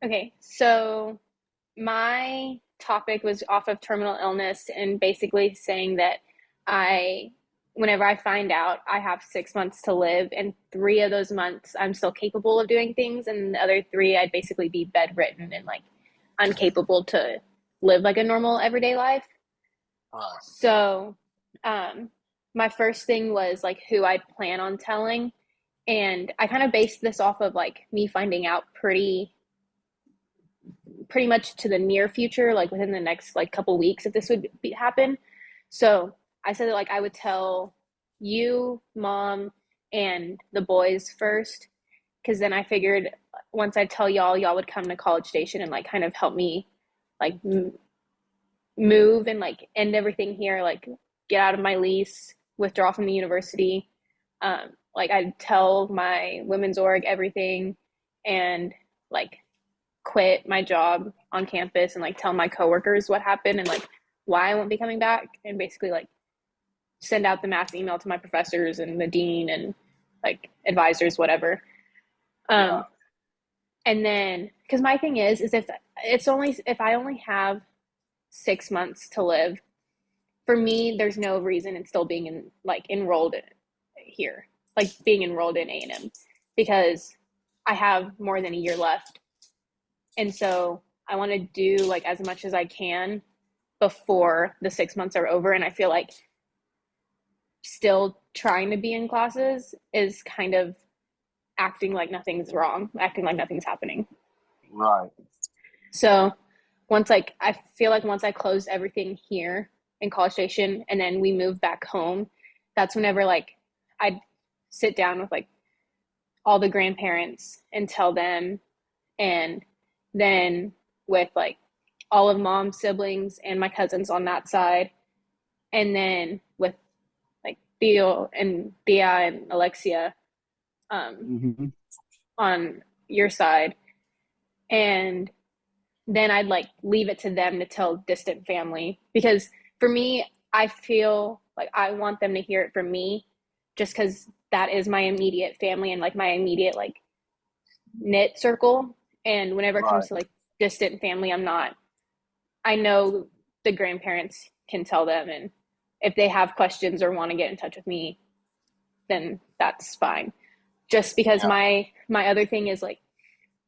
Okay, so my topic was off of terminal illness and basically saying that I, whenever I find out I have 6 months to live, and 3 of those months I'm still capable of doing things, and the other three I'd basically be bedridden and like incapable to live like a normal everyday life. Right. So, um, my first thing was like who I'd plan on telling, and I kind of based this off of like me finding out pretty much to the near future, like within the next like couple weeks, if this would happen. So I said that like I would tell you, mom, and the boys first, because then I figured once I tell y'all, y'all would come to College Station and like kind of help me like move and like end everything here, like get out of my lease, withdraw from the university. Like I'd tell my women's org everything and like quit my job on campus and like tell my coworkers what happened and like why I won't be coming back and basically like send out the mass email to my professors and the dean and like advisors, whatever. Yeah. Um, and then because my thing is if I only have 6 months to live, for me, there's no reason in still being in like enrolled here, like being enrolled in A&M because I have more than a year left. And so I want to do like as much as I can before the 6 months are over. And I feel like still trying to be in classes is kind of acting like nothing's wrong, acting like nothing's happening. Right. So I feel like once I close everything here in College Station and then we move back home, that's whenever like I'd sit down with like all the grandparents and tell them, and then with like all of mom's siblings and my cousins on that side, and then with like Theo and Thea and Alexia um, Hmm. on your side, and then I'd like leave it to them to tell distant family because for me, I feel like I want them to hear it from me, just because that is my immediate family and like my immediate like knit circle. And whenever it comes Right. to like distant family, I'm not. I know the grandparents can tell them, and if they have questions or want to get in touch with me, then that's fine. Just because Yeah. my other thing is like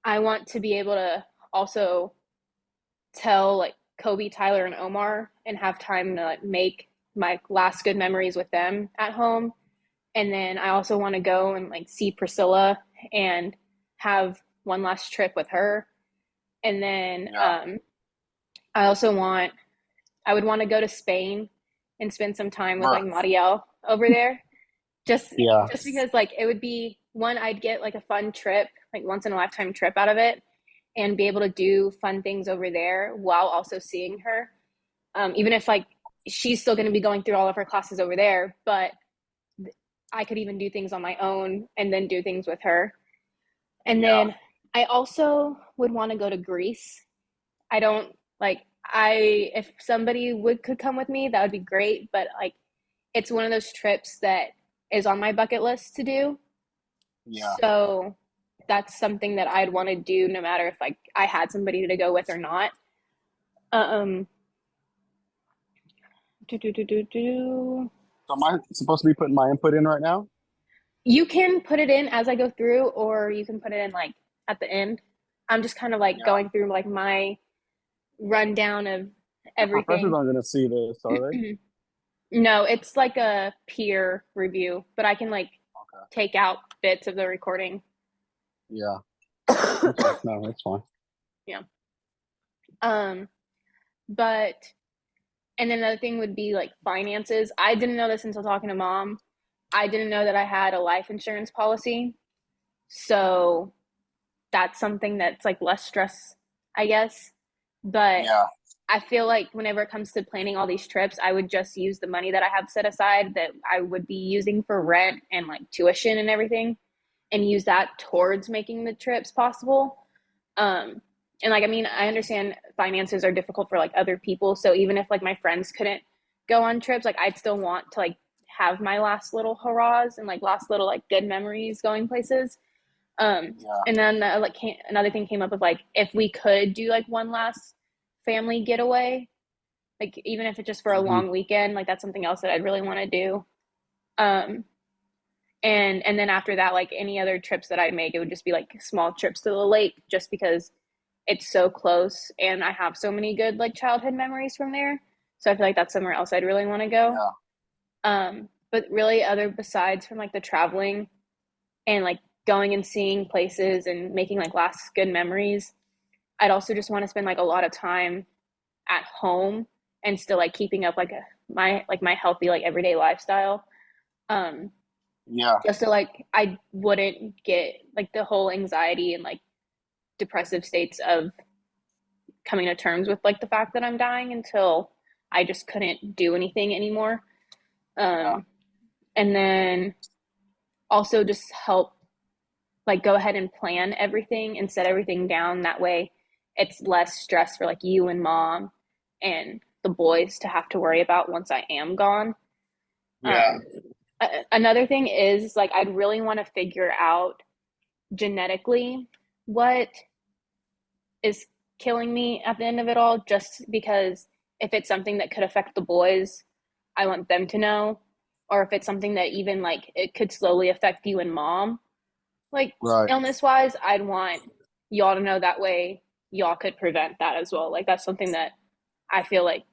I want to be able to also tell like Kobe, Tyler, and Omar and have time to like make my last good memories with them at home. And then I also want to go and like see Priscilla and have one last trip with her. And then Yeah. I also want I would want to go to Spain and spend some time with like Bruh. Marielle over there. Just Yeah. just because like it would be one, I'd get like a fun trip, like once in a lifetime trip out of it, and be able to do fun things over there while also seeing her. Even if like she's still going to be going through all of her classes over there, but I could even do things on my own and then do things with her. And Yeah. then I also would want to go to Greece. I don't like I if somebody would could come with me, that would be great, but like it's one of those trips that is on my bucket list to do. Yeah. So that's something that I'd want to do no matter if like I had somebody to go with or not. Um do, do, do, do, do. So am I supposed to be putting my input in right now? You can put it in as I go through or you can put it in like at the end. I'm just kind of like Yeah. going through like my rundown of Your professors everything. aren't going to see this, are they? No, it's like a peer review, but I can like Okay. take out bits of the recording. Yeah. Okay. No, that's fine. Yeah. Um, but and then another thing would be like finances. I didn't know this until talking to mom. I didn't know that I had a life insurance policy. So that's something that's like less stress, I guess. But Yeah. I feel like whenever it comes to planning all these trips, I would just use the money that I have set aside that I would be using for rent and like tuition and everything and use that towards making the trips possible. Um, and like, I mean, I understand finances are difficult for like other people. So even if like my friends couldn't go on trips, like I'd still want to like have my last little hurrahs and like last little like good memories going places. Yeah. And then another thing came up of like if we could do like one last family getaway, like even if it's just for a Hmm. long weekend, like that's something else that I'd really want to do. Um, and then after that, like any other trips that I make, it would just be like small trips to the lake, just because it's so close and I have so many good like childhood memories from there. So I feel like that's somewhere else I'd really want to go. Yeah. But really, other besides from like the traveling and like going and seeing places and making like last good memories, I'd also just want to spend like a lot of time at home and still like keeping up like my healthy like everyday lifestyle. Um, Yeah. just so like I wouldn't get like the whole anxiety and like depressive states of coming to terms with like the fact that I'm dying until I just couldn't do anything anymore. Yeah. Um, and then also just help like go ahead and plan everything and set everything down. That way it's less stress for like you and mom and the boys to have to worry about once I am gone. Yeah. Um, Another thing is like I'd really want to figure out genetically what is killing me at the end of it all, just because if it's something that could affect the boys, I want them to know. Or if it's something that even like it could slowly affect you and mom, like Right. illness wise, I'd want y'all to know, that way y'all could prevent that as well. Like that's something that I feel like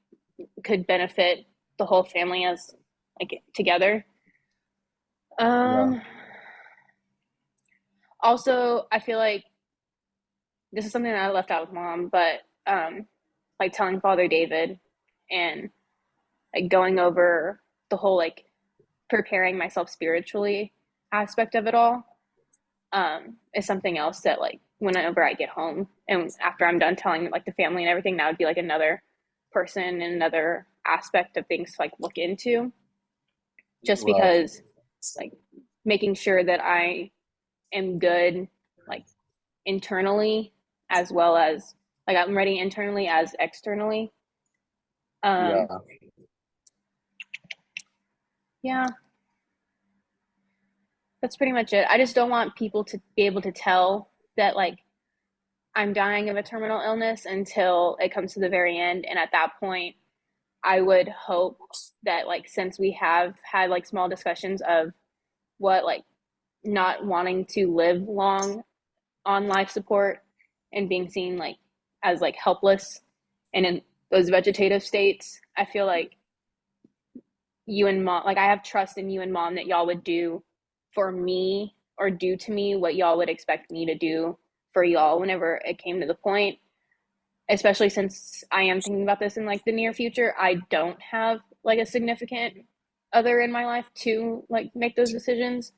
could benefit the whole family as like together. Yeah. Um Also I feel like this is something that I left out with mom, but like telling Father David and like going over the whole like preparing myself spiritually aspect of it all is something else that like whenever I get home and after I'm done telling like the family and everything, that would be like another person and another aspect of things to like look into, just Right. because like making sure that I am good like internally as well as like I'm ready internally as externally. Um Yeah. yeah, that's pretty much it. I just don't want people to be able to tell that like I'm dying of a terminal illness until it comes to the very end. And at that point, I would hope that like since we have had like small discussions of what like not wanting to live long on life support and being seen like as like helpless and in those vegetative states, I feel like you and mom, like I have trust in you and mom that y'all would do for me or do to me what y'all would expect me to do for y'all whenever it came to the point. Especially since I am thinking about this in like the near future, I don't have like a significant other in my life to like make those decisions.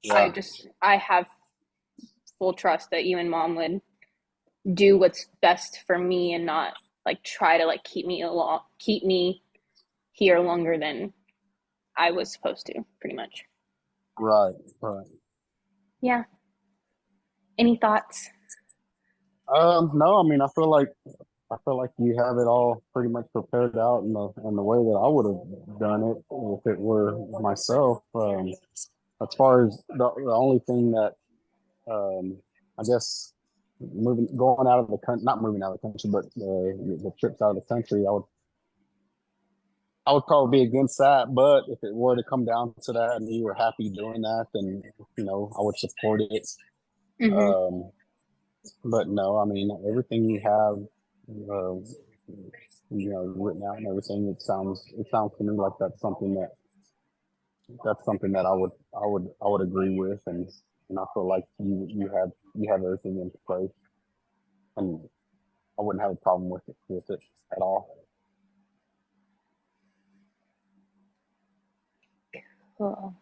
Yeah. I have full trust that you and mom would do what's best for me and not like try to like keep me here longer than I was supposed to, pretty much. Right. Right. Yeah. Any thoughts? No, I mean, I feel like you have it all pretty much prepared out in the way that I would have done it if it were myself. As far as the only thing that I guess moving going out of the country, not moving out of the country, but the trips out of the country, I would probably be against that. But if it were to come down to that and you were happy doing that, then I would support it. Mm-hmm. Um, but no, I mean everything you have, uh, written out and everything. It sounds to me like that's something that I would agree with, and I feel like you have everything in place, and I wouldn't have a problem with it at all. Cool.